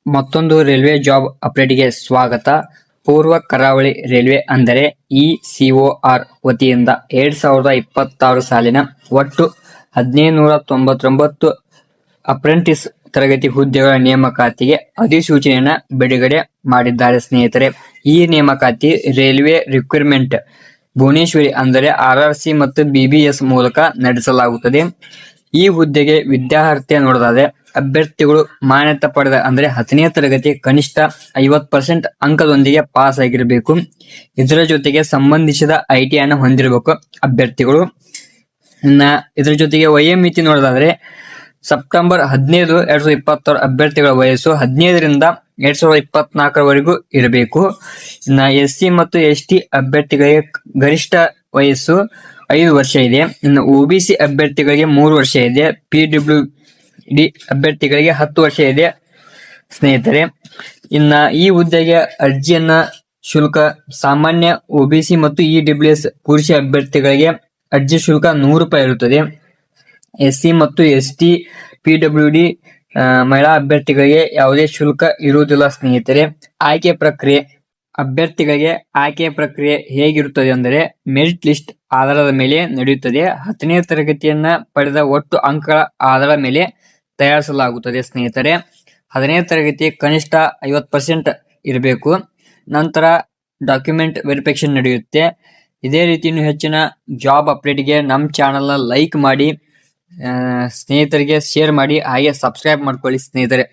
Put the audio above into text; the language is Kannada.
ಮತ್ತೊಂದು ರೈಲ್ವೆ ಜಾಬ್ ಅಪ್ಡೇಟ್ಗೆ ಸ್ವಾಗತ. ಪೂರ್ವ ಕರಾವಳಿ ರೈಲ್ವೆ ಅಂದರೆ ಇಸಿಒಆರ್ ವತಿಯಿಂದ 2026 ಸಾಲಿನ ಒಟ್ಟು 1599 ಅಪ್ರೆಂಟಿಸ್ ತರಗತಿ ಹುದ್ದೆಗಳ ನೇಮಕಾತಿಗೆ ಅಧಿಸೂಚನೆಯನ್ನು ಬಿಡುಗಡೆ ಮಾಡಿದ್ದಾರೆ ಸ್ನೇಹಿತರೆ. ಈ ನೇಮಕಾತಿ ರೈಲ್ವೆ ರಿಕ್ರೂಟ್ಮೆಂಟ್ ಭುವನೇಶ್ವರಿ ಅಂದರೆ RRC ಮತ್ತು BBS ಮೂಲಕ ನಡೆಸಲಾಗುತ್ತದೆ. ಈ ಹುದ್ದೆಗೆ ವಿದ್ಯಾರ್ಹತೆ ನೋಡೋದಾದ್ರೆ ಅಭ್ಯರ್ಥಿಗಳು ಮಾನ್ಯತೆ ಪಡೆದ ಅಂದ್ರೆ 10ನೇ ತರಗತಿ ಕನಿಷ್ಠ 50% ಅಂಕದೊಂದಿಗೆ ಪಾಸ್ ಆಗಿರಬೇಕು. ಇದರ ಜೊತೆಗೆ ಸಂಬಂಧಿಸಿದ ITI ಹೊಂದಿರಬೇಕು ಅಭ್ಯರ್ಥಿಗಳು. ಇದರ ಜೊತೆಗೆ ವಯೋಮಿತಿ ನೋಡೋದಾದ್ರೆ ಸೆಪ್ಟೆಂಬರ್ 15, 2026 ಅಭ್ಯರ್ಥಿಗಳ ವಯಸ್ಸು 15ರಿಂದ 2024 ಇರಬೇಕು. SC ಮತ್ತು ST ಅಭ್ಯರ್ಥಿಗಳಿಗೆ ಗರಿಷ್ಠ ವಯಸ್ಸು 5 ವರ್ಷ ಇದೆ. ಇನ್ನು OBC ಅಭ್ಯರ್ಥಿಗಳಿಗೆ 3 ವರ್ಷ ಇದೆ. PWD ಅಭ್ಯರ್ಥಿಗಳಿಗೆ 10 ವರ್ಷ ಇದೆ ಸ್ನೇಹಿತರೆ. ಈ ಹುದ್ದೆಗೆ ಅರ್ಜಿಯನ್ನ ಶುಲ್ಕ ಸಾಮಾನ್ಯ OBC ಮತ್ತು EWS ಪುರುಷ ಅಭ್ಯರ್ಥಿಗಳಿಗೆ ಅರ್ಜಿ ಶುಲ್ಕ 100 ರೂಪಾಯಿ ಇರುತ್ತದೆ. SC ಮತ್ತು ST PWD ಮಹಿಳಾ ಅಭ್ಯರ್ಥಿಗಳಿಗೆ ಯಾವುದೇ ಶುಲ್ಕ ಇರುವುದಿಲ್ಲ ಸ್ನೇಹಿತರೆ. ಆಯ್ಕೆ ಪ್ರಕ್ರಿಯೆ ಅಭ್ಯರ್ಥಿಗಳಿಗೆ ಆಯ್ಕೆ ಪ್ರಕ್ರಿಯೆ ಹೇಗಿರುತ್ತದೆ ಅಂದರೆ ಮೆರಿಟ್ ಲಿಸ್ಟ್ ಆಧಾರದ ಮೇಲೆ ನಡೆಯುತ್ತದೆ. 10ನೇ ತರಗತಿಯನ್ನ ಪಡೆದ ಒಟ್ಟು ಅಂಕಗಳ ಆಧಾರದ ಮೇಲೆ ತಯಾರಿಸಲಾಗುತ್ತದೆ ಸ್ನೇಹಿತರೆ. 10ನೇ ತರಗತಿ ಕನಿಷ್ಠ 50% ಇರಬೇಕು. ನಂತರ ಡಾಕ್ಯುಮೆಂಟ್ ವೆರಿಫಿಕೇಶನ್ ನಡೆಯುತ್ತೆ. ಇದೇ ರೀತಿ ಇನ್ನೂ ಹೆಚ್ಚಿನ ಜಾಬ್ ಅಪ್ಡೇಟ್ಗೆ ನಮ್ಮ ಚಾನಲ್ನ ಲೈಕ್ ಮಾಡಿ, ಸ್ನೇಹಿತರಿಗೆ ಶೇರ್ ಮಾಡಿ, ಹಾಗೆ ಸಬ್ಸ್ಕ್ರೈಬ್ ಮಾಡ್ಕೊಳ್ಳಿ ಸ್ನೇಹಿತರೆ.